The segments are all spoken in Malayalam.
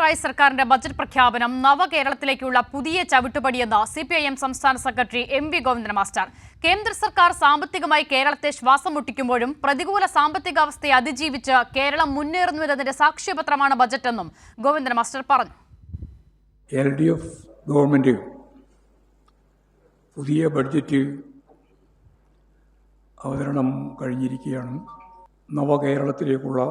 പിണറായി സർക്കാരിന്റെ ബജറ്റ് പ്രഖ്യാപനം നവകേരളത്തിലേക്കുള്ള പുതിയ ചവിട്ടുപടിയെന്ന് സിപിഐഎം സംസ്ഥാന സെക്രട്ടറി എം.വി. ഗോവിന്ദൻ മാസ്റ്റർ. കേന്ദ്ര സർക്കാർ സാമ്പത്തികമായി കേരളത്തെ ശ്വാസം മുട്ടിക്കുമ്പോഴും പ്രതികൂല സാമ്പത്തികാവസ്ഥയെ അതിജീവിച്ച് കേരളം മുന്നേറുന്നുവെന്നതിന്റെ സാക്ഷ്യപത്രമാണ് ബജറ്റെന്നും ഗോവിന്ദൻ മാസ്റ്റർ പറഞ്ഞു. LDF ഗവൺമെന്റ് പുതിയ ബഡ്ജറ്റ് അവതരണം കഴിഞ്ഞിരിക്കുകയാണ്. നവകേരളത്തിലേക്കുള്ള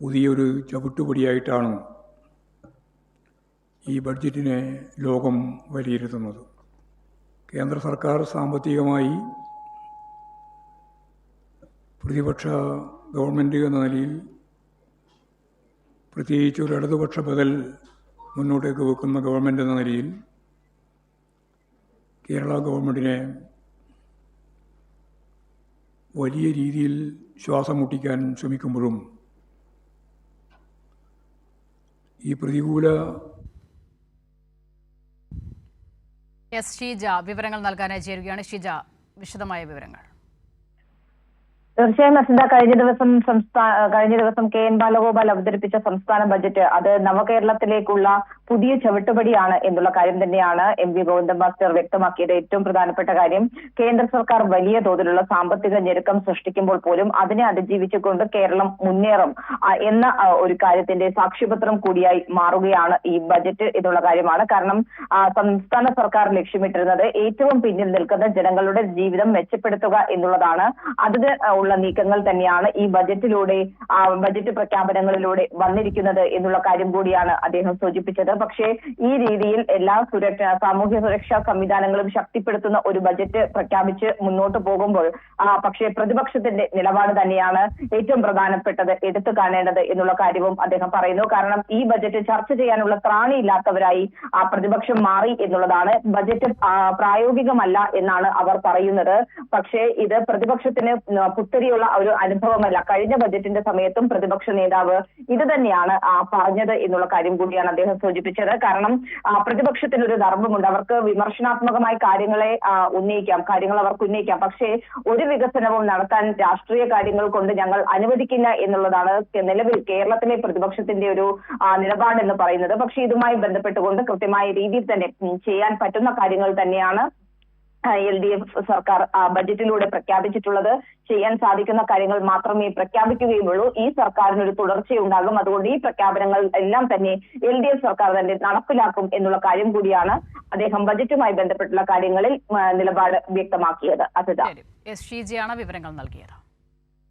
പുതിയൊരു ചവിട്ടുപടിയായിട്ടാണ് ഈ ബഡ്ജറ്റിനെ ലോകം വിലയിരുത്തുന്നത്. കേന്ദ്ര സർക്കാർ സാമ്പത്തികമായി പ്രതിപക്ഷ ഗവൺമെൻറ് എന്ന നിലയിൽ പ്രത്യേകിച്ച് ഒരു ഇടതുപക്ഷ ബദൽ മുന്നോട്ടേക്ക് വെക്കുന്ന ഗവൺമെൻറ് എന്ന നിലയിൽ കേരള ഗവൺമെൻറ്റിനെ വലിയ രീതിയിൽ ശ്വാസം മുട്ടിക്കാൻ ശ്രമിക്കുമ്പോഴും ഈ പ്രതികൂല ഷീജ വിവരങ്ങൾ നൽകാനായി ചേരുകയാണ്. ഷീജ, വിശദമായ വിവരങ്ങൾ. തീർച്ചയായും അസിത, കഴിഞ്ഞ ദിവസം KN ബാലഗോപാൽ അവതരിപ്പിച്ച സംസ്ഥാന ബജറ്റ് അത് നവകേരളത്തിലേക്കുള്ള പുതിയ ചവിട്ടുപടിയാണ് എന്നുള്ള കാര്യം തന്നെയാണ് M.V. ഗോവിന്ദൻ മാസ്റ്റർ വ്യക്തമാക്കിയത്. ഏറ്റവും പ്രധാനപ്പെട്ട കാര്യം, കേന്ദ്ര സർക്കാർ വലിയ തോതിലുള്ള സാമ്പത്തിക ഞെരുക്കം സൃഷ്ടിക്കുമ്പോൾ പോലും അതിനെ അതിജീവിച്ചുകൊണ്ട് കേരളം മുന്നേറും എന്ന ഒരു കാര്യത്തിന്റെ സാക്ഷ്യപത്രം കൂടിയായി മാറുകയാണ് ഈ ബജറ്റ് എന്നുള്ള കാര്യമാണ്. കാരണം സംസ്ഥാന സർക്കാർ ലക്ഷ്യമിട്ടിരുന്നത് ഏറ്റവും പിന്നിൽ നിൽക്കുന്ന ജനങ്ങളുടെ ജീവിതം മെച്ചപ്പെടുത്തുക എന്നുള്ളതാണ്. അതിന് ഉള്ള നീക്കങ്ങൾ തന്നെയാണ് ഈ ബജറ്റ് പ്രഖ്യാപനങ്ങളിലൂടെ വന്നിരിക്കുന്നത് എന്നുള്ള കാര്യം കൂടിയാണ് അദ്ദേഹം സൂചിപ്പിച്ചത്. പക്ഷേ ഈ രീതിയിൽ എല്ലാ സാമൂഹ്യ സുരക്ഷാ സംവിധാനങ്ങളും ശക്തിപ്പെടുത്തുന്ന ഒരു ബജറ്റ് പ്രഖ്യാപിച്ച് മുന്നോട്ട് പോകുമ്പോൾ പക്ഷേ പ്രതിപക്ഷത്തിന്റെ നിലപാട് തന്നെയാണ് ഏറ്റവും പ്രധാനപ്പെട്ടത് എടുത്തു കാണേണ്ടത് എന്നുള്ള കാര്യവും അദ്ദേഹം പറയുന്നു. കാരണം ഈ ബജറ്റ് ചർച്ച ചെയ്യാനുള്ള ത്രാണിയില്ലാത്തവരായി പ്രതിപക്ഷം മാറി എന്നുള്ളതാണ്. ബജറ്റ് പ്രായോഗികമല്ല എന്നാണ് അവർ പറയുന്നത്. പക്ഷേ ഇത് പ്രതിപക്ഷത്തിന് പുത്തരിയുള്ള ഒരു അനുഭവമല്ല. കഴിഞ്ഞ ബജറ്റിന്റെ സമയത്തും പ്രതിപക്ഷ നേതാവ് ഇത് തന്നെയാണ് പറഞ്ഞത് എന്നുള്ള കാര്യം കൂടിയാണ് അദ്ദേഹം സൂചിപ്പിച്ചത്. കാരണം പ്രതിപക്ഷത്തിനൊരു ധർമ്മമുണ്ട്. അവർക്ക് വിമർശനാത്മകമായ കാര്യങ്ങൾ അവർക്ക് ഉന്നയിക്കാം. പക്ഷേ ഒരു വികസനവും നടത്താൻ രാഷ്ട്രീയ കാര്യങ്ങൾ കൊണ്ട് ഞങ്ങൾ അനുവദിക്കില്ല എന്നുള്ളതാണ് നിലവിൽ കേരളത്തിലെ പ്രതിപക്ഷത്തിന്റെ ഒരു നിലപാടെന്ന് പറയുന്നത്. പക്ഷേ ഇതുമായി ബന്ധപ്പെട്ടുകൊണ്ട് കൃത്യമായ രീതിയിൽ തന്നെ ചെയ്യാൻ പറ്റുന്ന കാര്യങ്ങൾ തന്നെയാണ് LDF സർക്കാർ ബജറ്റിലൂടെ പ്രഖ്യാപിച്ചിട്ടുള്ളത്. ചെയ്യാൻ സാധിക്കുന്ന കാര്യങ്ങൾ മാത്രമേ പ്രഖ്യാപിക്കുകയുള്ളൂ. ഈ സർക്കാരിനൊരു തുടർച്ചയുണ്ടാകും. അതുകൊണ്ട് ഈ പ്രഖ്യാപനങ്ങൾ എല്ലാം തന്നെ LDF സർക്കാർ തന്നെ നടപ്പിലാക്കും എന്നുള്ള കാര്യം കൂടിയാണ് അദ്ദേഹം ബജറ്റുമായി ബന്ധപ്പെട്ടുള്ള കാര്യങ്ങളിൽ നിലപാട് വ്യക്തമാക്കിയത്. ഷീജയാണ് വിവരങ്ങൾ നൽകിയത്.